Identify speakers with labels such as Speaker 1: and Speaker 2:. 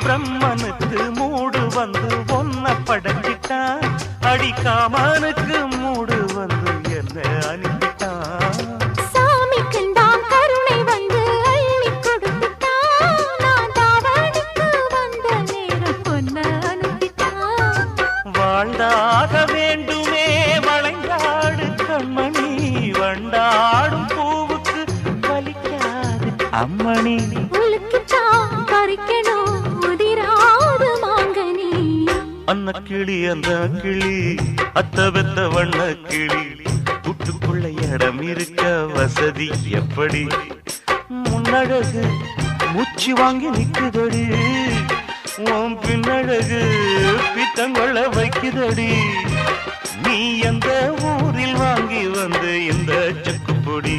Speaker 1: பிரம்மனுக்கு மூடு வந்து ஒன்ன படைச்சிட்டான், அடிக்காமனுக்கு மூடு வந்து என்ன அனுப்பிட்டான்.
Speaker 2: சாமிக்குந்தான் கருணை வந்து அள்ளி கொடுத்துட்டான், நான் தாவணிக்கு வந்த நேரம் பொன்ன அனுப்பிட்டான்.
Speaker 1: வாழ்ந்தாக வேண்டுமே வளைந்தாடு கண்மணி, வண்டாடும் பூவுக்கு வலிக்காது அம்மணி.
Speaker 2: உலுக்கித்தான் பறிக்கணும் உதிராது மாங்கனி.
Speaker 1: அன்ன கிளி அந்த கிளி அத்த வெத்த வண்ண கிளி, கூட்டுக்குள்ள இடம் இருக்க வசதி எப்படி? முன்னழகு மூச்சு வாங்கி நிக்குதடி, உன் பின்னழகு பித்தங்கொள்ள வைக்குதடி. நீ எந்த ஊரில் வாங்கி வந்து இந்த செக்கு பொடி?